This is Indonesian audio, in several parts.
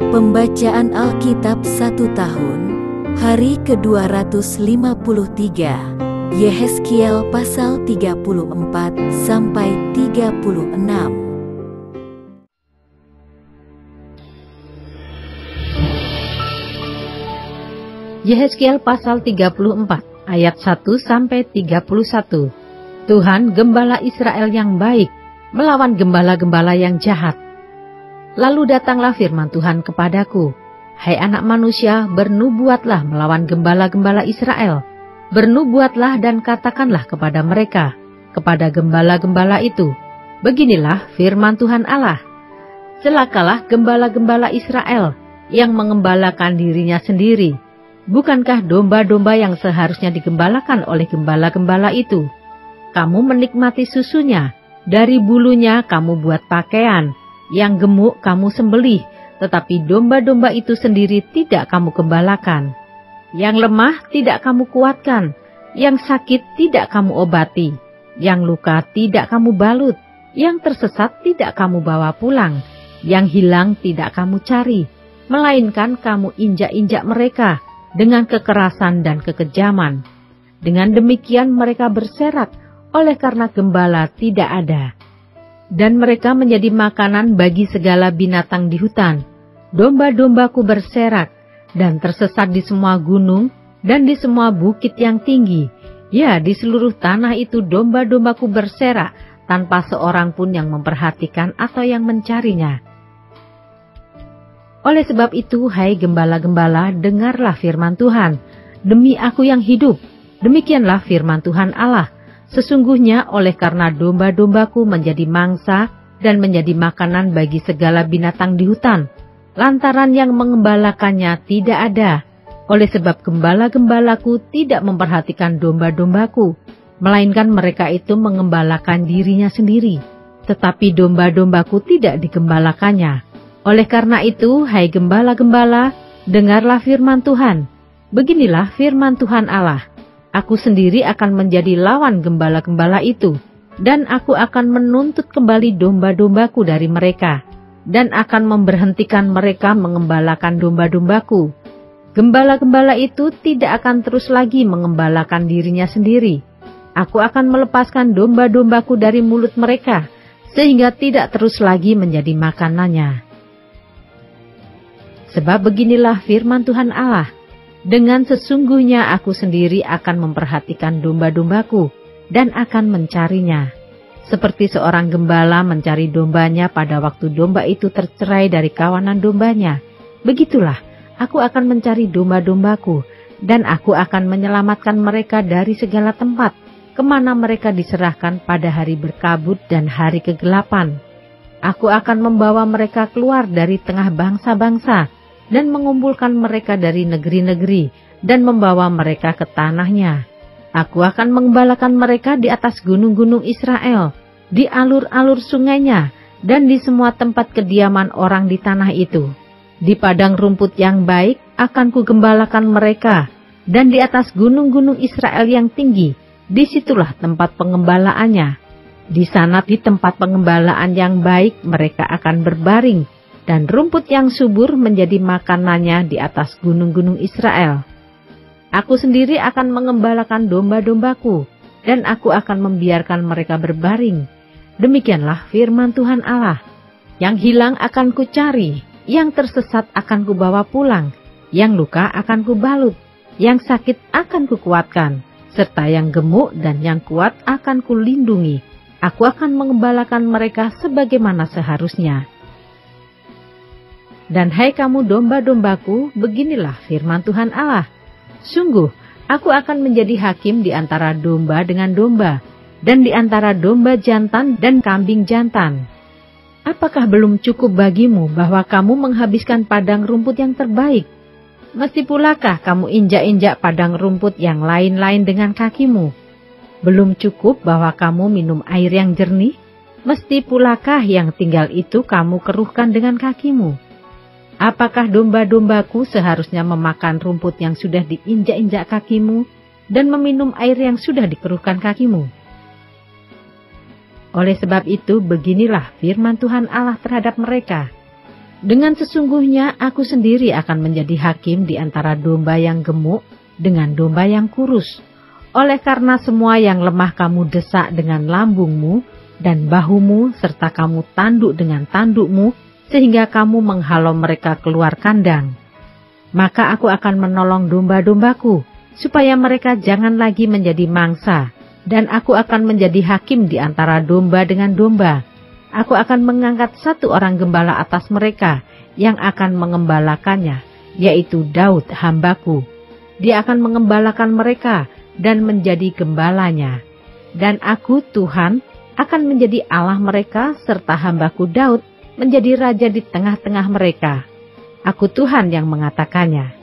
Pembacaan Alkitab 1 tahun, hari ke-253, Yehezkiel pasal 34 sampai 36. Yehezkiel pasal 34 ayat 1 sampai 31. Tuhan gembala Israel yang baik melawan gembala-gembala yang jahat. Lalu datanglah firman Tuhan kepadaku, hai anak manusia, bernubuatlah melawan gembala-gembala Israel. Bernubuatlah dan katakanlah kepada mereka, kepada gembala-gembala itu, beginilah firman Tuhan Allah. Celakalah gembala-gembala Israel yang mengembalakan dirinya sendiri. Bukankah domba-domba yang seharusnya digembalakan oleh gembala-gembala itu? Kamu menikmati susunya, dari bulunya kamu buat pakaian, yang gemuk kamu sembelih, tetapi domba-domba itu sendiri tidak kamu gembalakan. Yang lemah tidak kamu kuatkan, yang sakit tidak kamu obati, yang luka tidak kamu balut, yang tersesat tidak kamu bawa pulang, yang hilang tidak kamu cari, melainkan kamu injak-injak mereka dengan kekerasan dan kekejaman. Dengan demikian mereka berserak oleh karena gembala tidak ada. Dan mereka menjadi makanan bagi segala binatang di hutan. Domba-dombaku berserak dan tersesat di semua gunung dan di semua bukit yang tinggi. Ya, di seluruh tanah itu domba-dombaku berserak tanpa seorang pun yang memperhatikan atau yang mencarinya. Oleh sebab itu, hai gembala-gembala, dengarlah firman Tuhan. Demi aku yang hidup, demikianlah firman Tuhan Allah. Sesungguhnya oleh karena domba-dombaku menjadi mangsa dan menjadi makanan bagi segala binatang di hutan, lantaran yang mengembalakannya tidak ada. Oleh sebab gembala-gembalaku tidak memperhatikan domba-dombaku, melainkan mereka itu mengembalakan dirinya sendiri, tetapi domba-dombaku tidak digembalakannya. Oleh karena itu, hai gembala-gembala, dengarlah firman Tuhan. Beginilah firman Tuhan Allah. Aku sendiri akan menjadi lawan gembala-gembala itu, dan aku akan menuntut kembali domba-dombaku dari mereka, dan akan memberhentikan mereka mengembalakan domba-dombaku. Gembala-gembala itu tidak akan terus lagi mengembalakan dirinya sendiri. Aku akan melepaskan domba-dombaku dari mulut mereka, sehingga tidak terus lagi menjadi makanannya. Sebab beginilah firman Tuhan Allah. Dengan sesungguhnya aku sendiri akan memperhatikan domba-dombaku dan akan mencarinya. Seperti seorang gembala mencari dombanya pada waktu domba itu tercerai dari kawanan dombanya. Begitulah aku akan mencari domba-dombaku dan aku akan menyelamatkan mereka dari segala tempat kemana mereka diserahkan pada hari berkabut dan hari kegelapan. Aku akan membawa mereka keluar dari tengah bangsa-bangsa dan mengumpulkan mereka dari negeri-negeri, dan membawa mereka ke tanahnya. Aku akan mengembalakan mereka di atas gunung-gunung Israel, di alur-alur sungainya, dan di semua tempat kediaman orang di tanah itu. Di padang rumput yang baik akan kugembalakan mereka, dan di atas gunung-gunung Israel yang tinggi, disitulah tempat pengembalaannya. Di sana di tempat pengembalaan yang baik mereka akan berbaring, dan rumput yang subur menjadi makanannya di atas gunung-gunung Israel. Aku sendiri akan mengembalakan domba-dombaku, dan aku akan membiarkan mereka berbaring. Demikianlah firman Tuhan Allah. Yang hilang akan kucari, yang tersesat akan kubawa pulang, yang luka akan kubalut, yang sakit akan kukuatkan, serta yang gemuk dan yang kuat akan kulindungi. Aku akan mengembalakan mereka sebagaimana seharusnya. Dan hai kamu domba-dombaku, beginilah firman Tuhan Allah. Sungguh, aku akan menjadi hakim di antara domba dengan domba, dan di antara domba jantan dan kambing jantan. Apakah belum cukup bagimu bahwa kamu menghabiskan padang rumput yang terbaik? Mesti pulakah kamu injak-injak padang rumput yang lain-lain dengan kakimu? Belum cukup bahwa kamu minum air yang jernih? Mesti pulakah yang tinggal itu kamu keruhkan dengan kakimu? Apakah domba-dombaku seharusnya memakan rumput yang sudah diinjak-injak kakimu dan meminum air yang sudah dikeruhkan kakimu? Oleh sebab itu, beginilah firman Tuhan Allah terhadap mereka. Dengan sesungguhnya aku sendiri akan menjadi hakim di antara domba yang gemuk dengan domba yang kurus. Oleh karena semua yang lemah kamu desak dengan lambungmu dan bahumu, serta kamu tanduk dengan tandukmu, sehingga kamu menghalau mereka keluar kandang. Maka aku akan menolong domba-dombaku, supaya mereka jangan lagi menjadi mangsa, dan aku akan menjadi hakim di antara domba dengan domba. Aku akan mengangkat satu orang gembala atas mereka, yang akan mengembalakannya, yaitu Daud hambaku. Dia akan mengembalakan mereka, dan menjadi gembalanya. Dan aku, Tuhan, akan menjadi Allah mereka, serta hambaku Daud menjadi raja di tengah-tengah mereka. Aku Tuhan yang mengatakannya.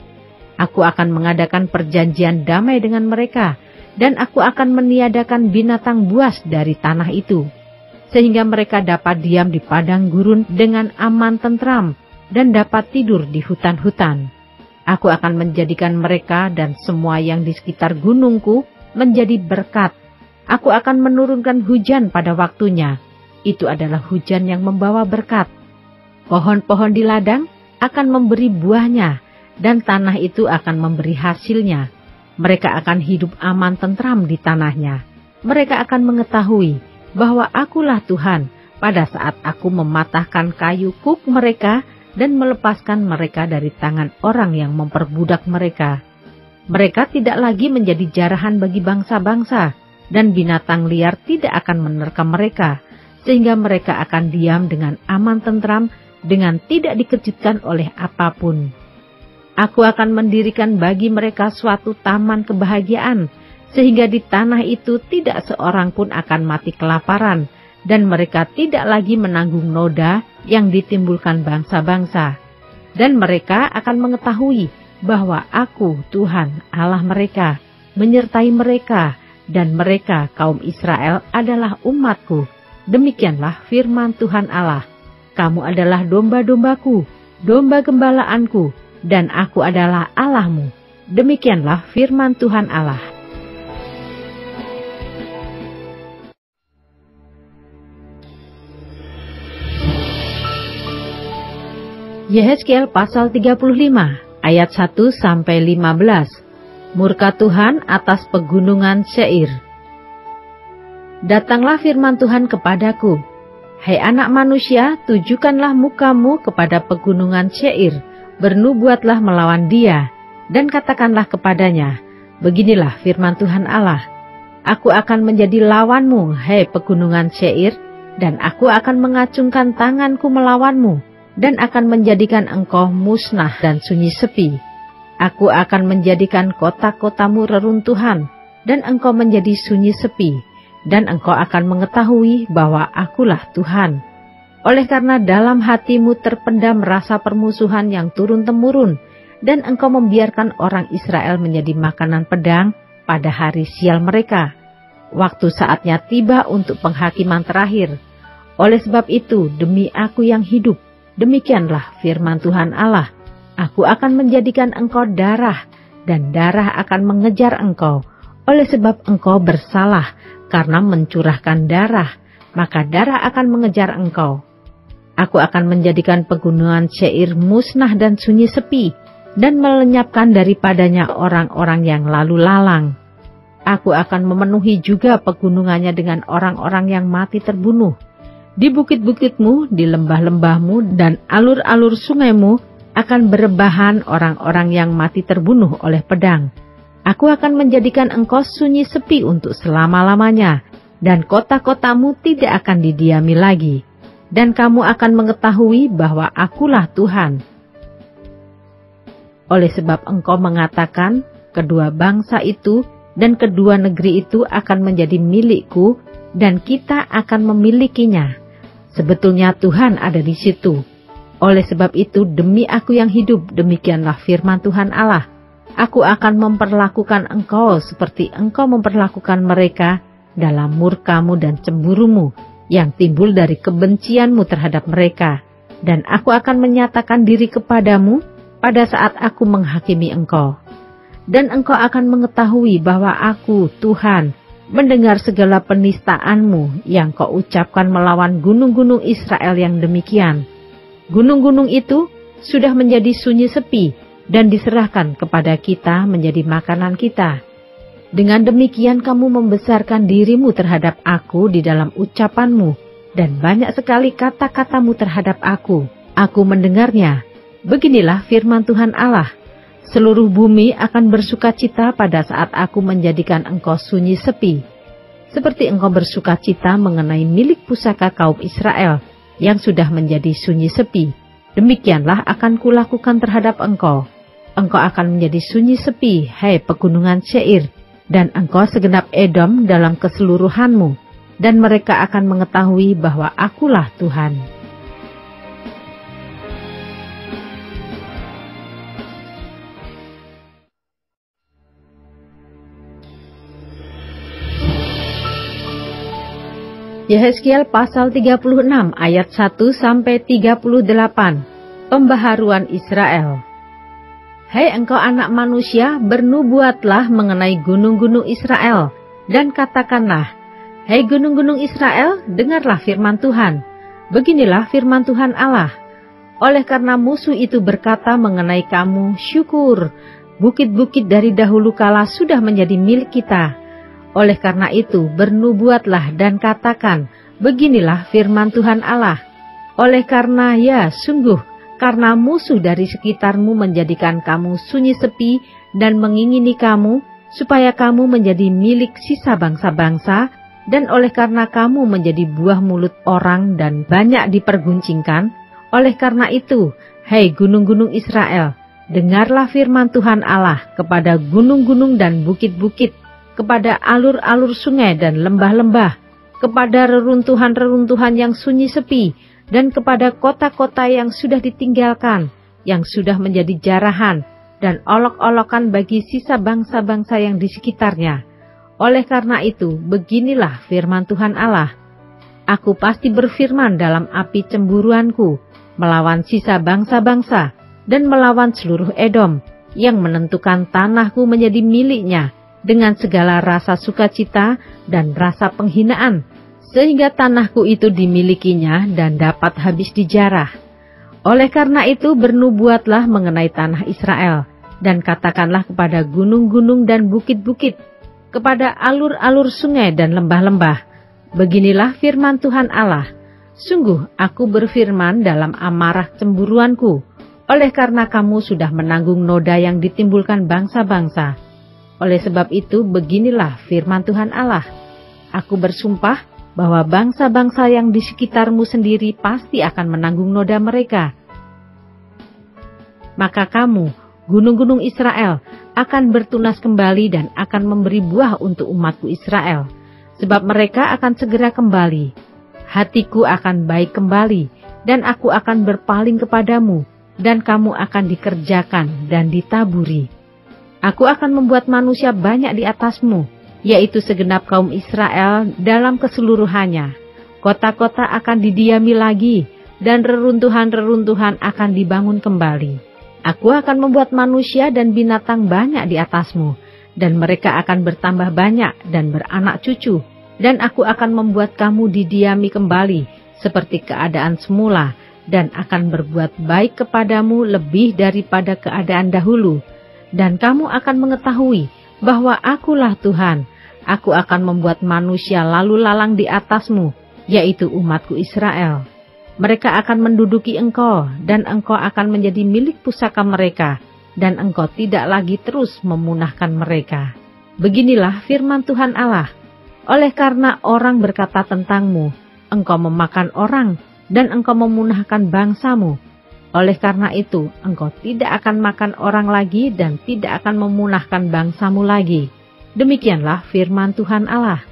Aku akan mengadakan perjanjian damai dengan mereka, dan aku akan meniadakan binatang buas dari tanah itu, sehingga mereka dapat diam di padang gurun dengan aman tentram, dan dapat tidur di hutan-hutan. Aku akan menjadikan mereka dan semua yang di sekitar gunungku menjadi berkat. Aku akan menurunkan hujan pada waktunya. Itu adalah hujan yang membawa berkat. Pohon-pohon di ladang akan memberi buahnya, dan tanah itu akan memberi hasilnya. Mereka akan hidup aman tentram di tanahnya. Mereka akan mengetahui bahwa akulah Tuhan pada saat aku mematahkan kayu kuk mereka dan melepaskan mereka dari tangan orang yang memperbudak mereka. Mereka tidak lagi menjadi jarahan bagi bangsa-bangsa, dan binatang liar tidak akan menerkam mereka, sehingga mereka akan diam dengan aman tentram, dengan tidak dikejutkan oleh apapun. Aku akan mendirikan bagi mereka suatu taman kebahagiaan, sehingga di tanah itu tidak seorang pun akan mati kelaparan, dan mereka tidak lagi menanggung noda yang ditimbulkan bangsa-bangsa. Dan mereka akan mengetahui bahwa aku, Tuhan Allah mereka, menyertai mereka, dan mereka, kaum Israel, adalah umatku. Demikianlah firman Tuhan Allah. Kamu adalah domba-dombaku, domba gembalaanku, dan aku adalah Allahmu. Demikianlah firman Tuhan Allah. Yehezkiel pasal 35 ayat 1-15. Murka Tuhan atas pegunungan Seir. Datanglah firman Tuhan kepadaku, hai anak manusia, tujukanlah mukamu kepada pegunungan Seir, bernubuatlah melawan dia, dan katakanlah kepadanya, beginilah firman Tuhan Allah, aku akan menjadi lawanmu, hai pegunungan Seir, dan aku akan mengacungkan tanganku melawanmu, dan akan menjadikan engkau musnah dan sunyi sepi. Aku akan menjadikan kota-kotamu reruntuhan, dan engkau menjadi sunyi sepi, dan engkau akan mengetahui bahwa akulah Tuhan. Oleh karena dalam hatimu terpendam rasa permusuhan yang turun-temurun, dan engkau membiarkan orang Israel menjadi makanan pedang pada hari sial mereka, waktu saatnya tiba untuk penghakiman terakhir. Oleh sebab itu, demi aku yang hidup, demikianlah firman Tuhan Allah, aku akan menjadikan engkau darah, dan darah akan mengejar engkau. Oleh sebab engkau bersalah karena mencurahkan darah, maka darah akan mengejar engkau. Aku akan menjadikan pegunungan Seir musnah dan sunyi sepi, dan melenyapkan daripadanya orang-orang yang lalu lalang. Aku akan memenuhi juga pegunungannya dengan orang-orang yang mati terbunuh. Di bukit-bukitmu, di lembah-lembahmu, dan alur-alur sungaimu akan berebahan orang-orang yang mati terbunuh oleh pedang. Aku akan menjadikan engkau sunyi sepi untuk selama-lamanya, dan kota-kotamu tidak akan didiami lagi. Dan kamu akan mengetahui bahwa akulah Tuhan. Oleh sebab engkau mengatakan, kedua bangsa itu dan kedua negeri itu akan menjadi milikku, dan kita akan memilikinya. Sebetulnya Tuhan ada di situ. Oleh sebab itu, demi aku yang hidup, demikianlah firman Tuhan Allah, aku akan memperlakukan engkau seperti engkau memperlakukan mereka dalam murkamu dan cemburumu yang timbul dari kebencianmu terhadap mereka. Dan aku akan menyatakan diri kepadamu pada saat aku menghakimi engkau. Dan engkau akan mengetahui bahwa aku, Tuhan, mendengar segala penistaanmu yang kau ucapkan melawan gunung-gunung Israel yang demikian. Gunung-gunung itu sudah menjadi sunyi sepi dan diserahkan kepada kita menjadi makanan kita. Dengan demikian kamu membesarkan dirimu terhadap aku di dalam ucapanmu, dan banyak sekali kata-katamu terhadap aku. Aku mendengarnya. Beginilah firman Tuhan Allah. Seluruh bumi akan bersukacita pada saat aku menjadikan engkau sunyi sepi. Seperti engkau bersukacita mengenai milik pusaka kaum Israel yang sudah menjadi sunyi sepi, demikianlah akan kulakukan terhadap engkau. Engkau akan menjadi sunyi sepi, hai pegunungan Seir, dan engkau segenap Edom dalam keseluruhanmu, dan mereka akan mengetahui bahwa akulah Tuhan. Yehezkiel pasal 36 ayat 1-38. Pembaharuan Israel. Hai engkau anak manusia, bernubuatlah mengenai gunung-gunung Israel, dan katakanlah, hai gunung-gunung Israel, dengarlah firman Tuhan. Beginilah firman Tuhan Allah. Oleh karena musuh itu berkata mengenai kamu, syukur, bukit-bukit dari dahulu kala sudah menjadi milik kita. Oleh karena itu, bernubuatlah dan katakan, beginilah firman Tuhan Allah. Oleh karena ya, sungguh, karena musuh dari sekitarmu menjadikan kamu sunyi sepi dan mengingini kamu, supaya kamu menjadi milik sisa bangsa-bangsa, dan oleh karena kamu menjadi buah mulut orang dan banyak diperguncingkan, oleh karena itu, hai gunung-gunung Israel, dengarlah firman Tuhan Allah kepada gunung-gunung dan bukit-bukit, kepada alur-alur sungai dan lembah-lembah, kepada reruntuhan-reruntuhan yang sunyi sepi, dan kepada kota-kota yang sudah ditinggalkan, yang sudah menjadi jarahan, dan olok-olokan bagi sisa bangsa-bangsa yang di sekitarnya. Oleh karena itu, beginilah firman Tuhan Allah. Aku pasti berfirman dalam api cemburuanku, melawan sisa bangsa-bangsa, dan melawan seluruh Edom, yang menentukan tanahku menjadi miliknya, dengan segala rasa sukacita dan rasa penghinaan, sehingga tanahku itu dimilikinya dan dapat habis dijarah. Oleh karena itu bernubuatlah mengenai tanah Israel, dan katakanlah kepada gunung-gunung dan bukit-bukit, kepada alur-alur sungai dan lembah-lembah, beginilah firman Tuhan Allah. Sungguh aku berfirman dalam amarah cemburuanku, oleh karena kamu sudah menanggung noda yang ditimbulkan bangsa-bangsa. Oleh sebab itu, beginilah firman Tuhan Allah. Aku bersumpah bahwa bangsa-bangsa yang di sekitarmu sendiri pasti akan menanggung noda mereka. Maka kamu, gunung-gunung Israel, akan bertunas kembali dan akan memberi buah untuk umatku Israel. Sebab mereka akan segera kembali. Hatiku akan baik kembali, dan aku akan berpaling kepadamu, dan kamu akan dikerjakan dan ditaburi. Aku akan membuat manusia banyak di atasmu, yaitu segenap kaum Israel dalam keseluruhannya. Kota-kota akan didiami lagi, dan reruntuhan-reruntuhan akan dibangun kembali. Aku akan membuat manusia dan binatang banyak di atasmu, dan mereka akan bertambah banyak dan beranak cucu. Dan aku akan membuat kamu didiami kembali, seperti keadaan semula, dan akan berbuat baik kepadamu lebih daripada keadaan dahulu. Dan kamu akan mengetahui bahwa akulah Tuhan. Aku akan membuat manusia lalu lalang di atasmu, yaitu umatku Israel. Mereka akan menduduki engkau, dan engkau akan menjadi milik pusaka mereka, dan engkau tidak lagi terus memunahkan mereka. Beginilah firman Tuhan Allah. Oleh karena orang berkata tentangmu, engkau memakan orang, dan engkau memunahkan bangsamu. Oleh karena itu, engkau tidak akan makan orang lagi dan tidak akan memunahkan bangsamu lagi. Demikianlah firman Tuhan Allah.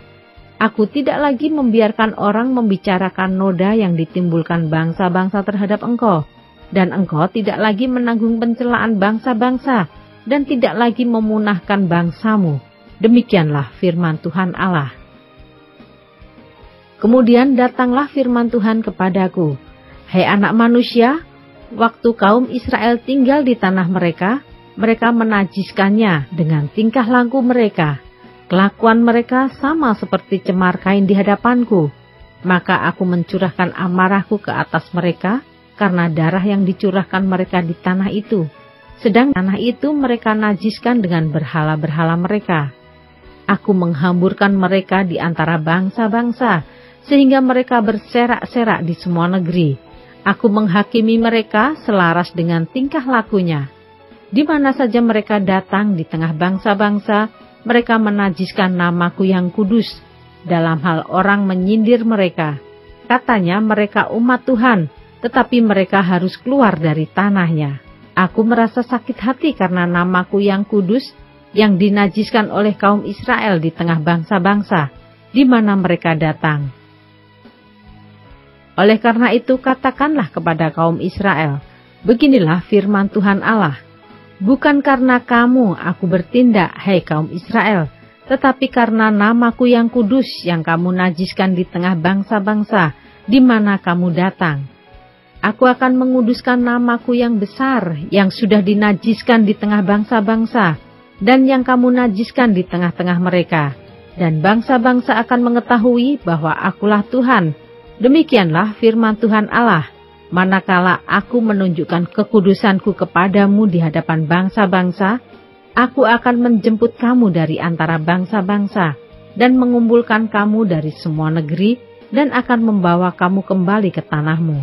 Aku tidak lagi membiarkan orang membicarakan noda yang ditimbulkan bangsa-bangsa terhadap engkau. Dan engkau tidak lagi menanggung pencelaan bangsa-bangsa dan tidak lagi memunahkan bangsamu. Demikianlah firman Tuhan Allah. Kemudian datanglah firman Tuhan kepadaku. Hai anak manusia, waktu kaum Israel tinggal di tanah mereka, mereka menajiskannya dengan tingkah laku mereka. Kelakuan mereka sama seperti cemar kain di hadapanku. Maka aku mencurahkan amarahku ke atas mereka, karena darah yang dicurahkan mereka di tanah itu. Sedang tanah itu mereka najiskan dengan berhala-berhala mereka. Aku menghamburkan mereka di antara bangsa-bangsa, sehingga mereka berserak-serak di semua negeri. Aku menghakimi mereka selaras dengan tingkah lakunya. Di mana saja mereka datang di tengah bangsa-bangsa, mereka menajiskan namaku yang kudus. Dalam hal orang menyindir mereka, katanya mereka umat Tuhan, tetapi mereka harus keluar dari tanahnya. Aku merasa sakit hati karena namaku yang kudus, yang dinajiskan oleh kaum Israel di tengah bangsa-bangsa, di mana mereka datang. Oleh karena itu katakanlah kepada kaum Israel, beginilah firman Tuhan Allah. Bukan karena kamu aku bertindak, hai kaum Israel, tetapi karena namaku yang kudus yang kamu najiskan di tengah bangsa-bangsa, di mana kamu datang. Aku akan menguduskan namaku yang besar, yang sudah dinajiskan di tengah bangsa-bangsa, dan yang kamu najiskan di tengah-tengah mereka. Dan bangsa-bangsa akan mengetahui bahwa akulah Tuhan. Demikianlah firman Tuhan Allah. Manakala aku menunjukkan kekudusanku kepadamu di hadapan bangsa-bangsa, aku akan menjemput kamu dari antara bangsa-bangsa dan mengumpulkan kamu dari semua negeri dan akan membawa kamu kembali ke tanahmu.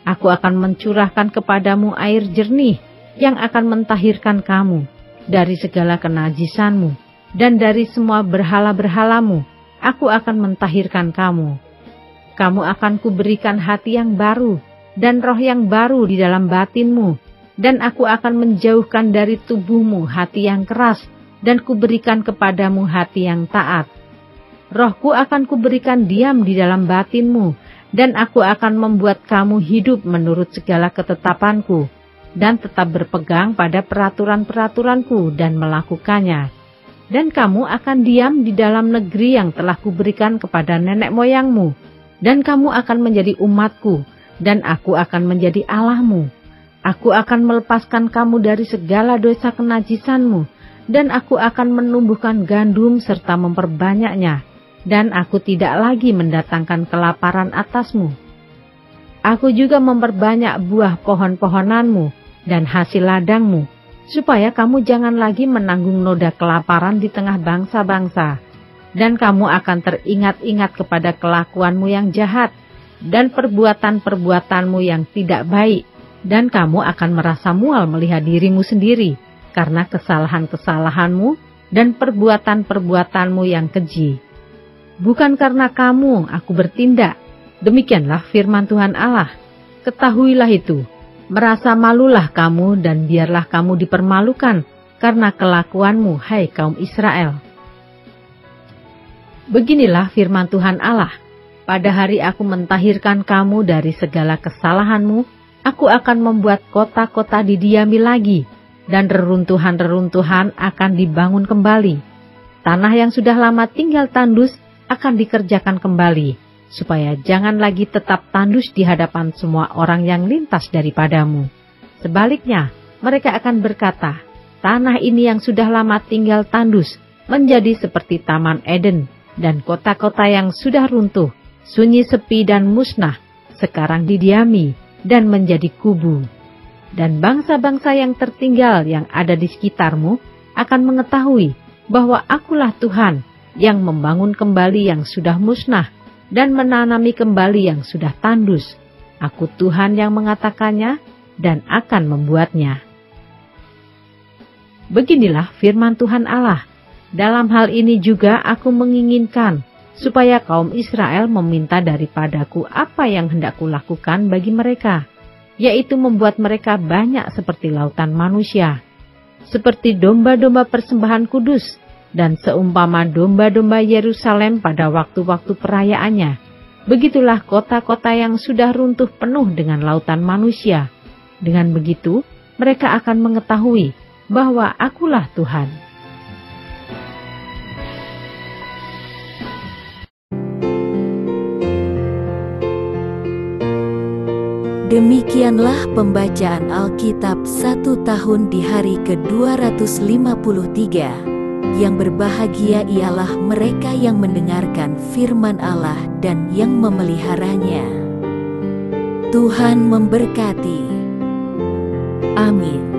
Aku akan mencurahkan kepadamu air jernih yang akan mentahirkan kamu dari segala kenajisanmu dan dari semua berhala-berhalamu. Aku akan mentahirkan kamu. Kamu akan kuberikan hati yang baru dan roh yang baru di dalam batinmu, dan aku akan menjauhkan dari tubuhmu hati yang keras, dan kuberikan kepadamu hati yang taat. Rohku akan kuberikan diam di dalam batinmu, dan aku akan membuat kamu hidup menurut segala ketetapanku, dan tetap berpegang pada peraturan-peraturanku dan melakukannya. Dan kamu akan diam di dalam negeri yang telah kuberikan kepada nenek moyangmu, dan kamu akan menjadi umatku, dan aku akan menjadi Allahmu. Aku akan melepaskan kamu dari segala dosa kenajisanmu, dan aku akan menumbuhkan gandum serta memperbanyaknya, dan aku tidak lagi mendatangkan kelaparan atasmu. Aku juga memperbanyak buah pohon-pohonanmu dan hasil ladangmu, supaya kamu jangan lagi menanggung noda kelaparan di tengah bangsa-bangsa. Dan kamu akan teringat-ingat kepada kelakuanmu yang jahat, dan perbuatan-perbuatanmu yang tidak baik, dan kamu akan merasa mual melihat dirimu sendiri, karena kesalahan-kesalahanmu dan perbuatan-perbuatanmu yang keji. Bukan karena kamu aku bertindak, demikianlah firman Tuhan Allah. Ketahuilah itu, merasa malulah kamu dan biarlah kamu dipermalukan, karena kelakuanmu, hai kaum Israel. Beginilah firman Tuhan Allah. Pada hari aku mentahirkan kamu dari segala kesalahanmu, aku akan membuat kota-kota didiami lagi, dan reruntuhan-reruntuhan akan dibangun kembali. Tanah yang sudah lama tinggal tandus akan dikerjakan kembali, supaya jangan lagi tetap tandus di hadapan semua orang yang lintas daripadamu. Sebaliknya, mereka akan berkata, tanah ini yang sudah lama tinggal tandus menjadi seperti Taman Eden, dan kota-kota yang sudah runtuh, sunyi sepi dan musnah, sekarang didiami dan menjadi kubu. Dan bangsa-bangsa yang tertinggal yang ada di sekitarmu akan mengetahui bahwa akulah Tuhan yang membangun kembali yang sudah musnah dan menanami kembali yang sudah tandus. Aku Tuhan yang mengatakannya dan akan membuatnya. Beginilah firman Tuhan Allah. Dalam hal ini juga aku menginginkan supaya kaum Israel meminta daripadaku apa yang hendak kulakukan bagi mereka, yaitu membuat mereka banyak seperti lautan manusia, seperti domba-domba persembahan kudus, dan seumpama domba-domba Yerusalem pada waktu-waktu perayaannya. Begitulah kota-kota yang sudah runtuh penuh dengan lautan manusia. Dengan begitu, mereka akan mengetahui bahwa akulah Tuhan. Demikianlah pembacaan Alkitab 1 tahun di hari ke-253. Yang berbahagia ialah mereka yang mendengarkan firman Allah dan yang memeliharanya. Tuhan memberkati. Amin.